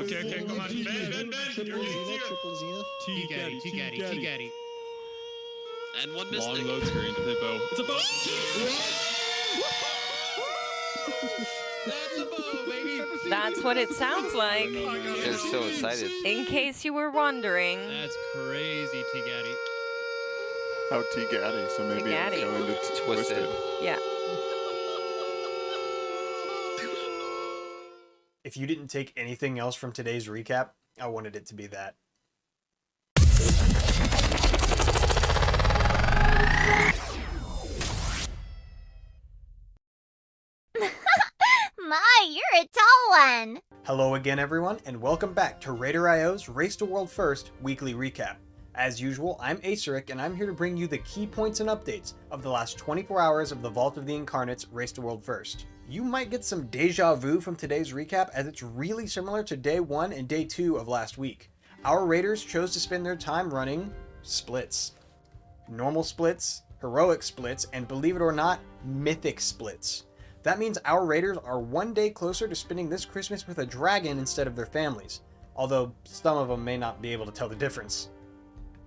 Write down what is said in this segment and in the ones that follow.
Okay, come on. Ben. You're easier. T-Gaddy. And one mistake. Long load screen to hit bow. It's a bow! That's a bow, baby. That's what it sounds like. They're so excited. In case you were wondering. That's crazy, T-Gaddy. Oh, T-Gaddy, so maybe it's going to Twisted. Yeah. If you didn't take anything else from today's recap, I wanted it to be that. My, you're a tall one! Hello again, everyone, and welcome back to Raider.io's Race to World First weekly recap. As usual, I'm Aceric, and I'm here to bring you the key points and updates of the last 24 hours of the Vault of the Incarnates Race to World First. You might get some deja vu from today's recap, as it's really similar to Day 1 and Day 2 of last week. Our Raiders chose to spend their time running splits. Normal splits, heroic splits, and believe it or not, mythic splits. That means our Raiders are one day closer to spending this Christmas with a dragon instead of their families, although some of them may not be able to tell the difference.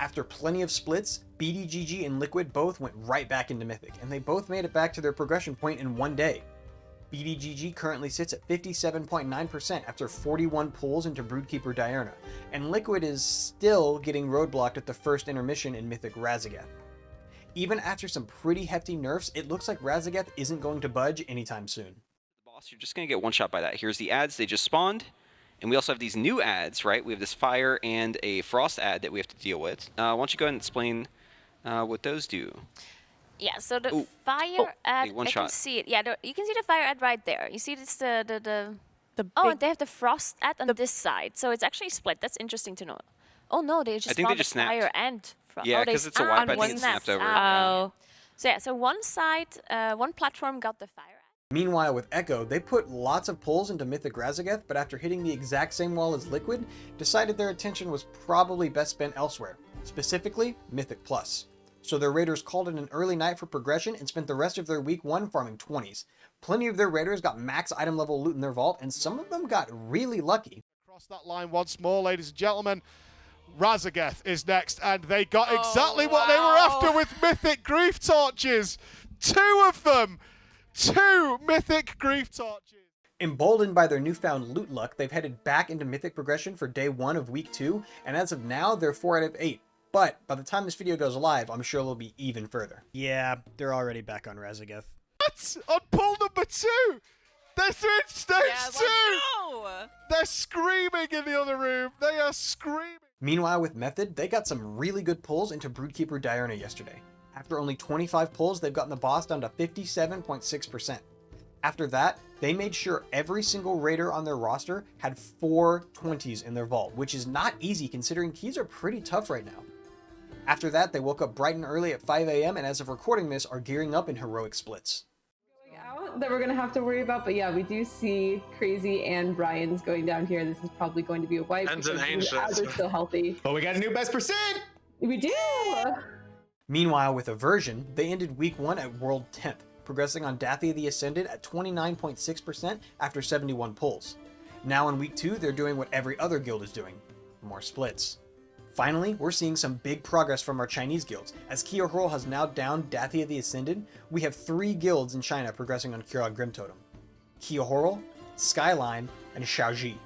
After plenty of splits, BDGG and Liquid both went right back into Mythic, and they both made it back to their progression point in one day. BDGG currently sits at 57.9% after 41 pulls into Broodkeeper Diurna, and Liquid is still getting roadblocked at the first intermission in Mythic Raszageth. Even after some pretty hefty nerfs, it looks like Raszageth isn't going to budge anytime soon. Boss, you're just going to get one shot by that. Here's the ads, they just spawned. And we also have these new ads, right? We have this fire and a frost ad that we have to deal with. Why don't you go ahead and explain what those do? Yeah, so the fire ad, hey, one I shot. can see it. Yeah, you can see the fire ad right there. You see this The oh, and they have the frost ad on this side. So it's actually split. That's interesting to know. Oh no, they just I think they just fire snapped. and frost. Yeah, oh, because it's a wipe. I think it snapped over. Oh. So yeah, so one side, one platform got the fire ad. Meanwhile, with Echo, they put lots of pulls into Mythic Raszageth, but after hitting the exact same wall as Liquid, decided their attention was probably best spent elsewhere, specifically Mythic Plus. So their Raiders called it an early night for progression and spent the rest of their week 1 farming 20s. Plenty of their Raiders got max item level loot in their vault, and some of them got really lucky. Across that line once more, ladies and gentlemen. Raszageth is next, and they got exactly what they were after with Mythic Grief Torches. 2 of them! 2 Mythic Grief Torches! Emboldened by their newfound loot luck, they've headed back into Mythic progression for Day 1 of Week 2, and as of now, they're 4 out of 8. But by the time this video goes live, I'm sure they'll be even further. Yeah, they're already back on Raszageth. What? On pull number 2! They're through stage 2! They're screaming in the other room. They are screaming. Meanwhile, with Method, they got some really good pulls into Broodkeeper Diurna yesterday. After only 25 pulls, they've gotten the boss down to 57.6%. After that, they made sure every single Raider on their roster had 4 20s in their vault, which is not easy considering keys are pretty tough right now. After that, they woke up bright and early at 5 AM and as of recording this, are gearing up in heroic splits. That we're gonna have to worry about, but yeah, we do see Crazy and Brian's going down here. This is probably going to be a wipe because the ads are still healthy. Oh, we got a new best percent! We do! Meanwhile, with Aversion, they ended week 1 at World 10th, progressing on Dathia the Ascended at 29.6% after 71 pulls. Now in week 2, they're doing what every other guild is doing, more splits. Finally, we're seeing some big progress from our Chinese guilds. As Keohurl has now downed Dathia the Ascended, we have 3 guilds in China progressing on Kurog Grim Totem: Keohurl, Skyline, and Shaoji.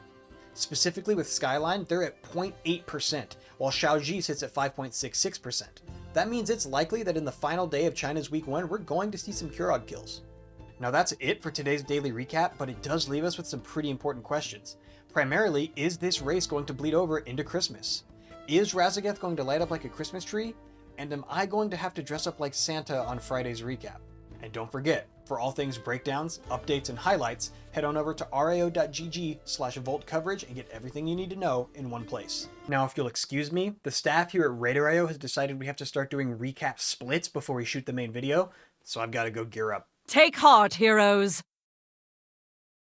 Specifically with Skyline, they're at 0.8%, while Shaoji sits at 5.66%. That means it's likely that in the final day of China's week 1, we're going to see some Kurog kills. Now that's it for today's daily recap, but it does leave us with some pretty important questions. Primarily, is this race going to bleed over into Christmas? Is Raszageth going to light up like a Christmas tree? And am I going to have to dress up like Santa on Friday's recap? And don't forget, for all things breakdowns, updates, and highlights, head on over to rio.gg/vault coverage and get everything you need to know in one place. Now, if you'll excuse me, the staff here at Raider.io has decided we have to start doing recap splits before we shoot the main video, so I've got to go gear up. Take heart, heroes.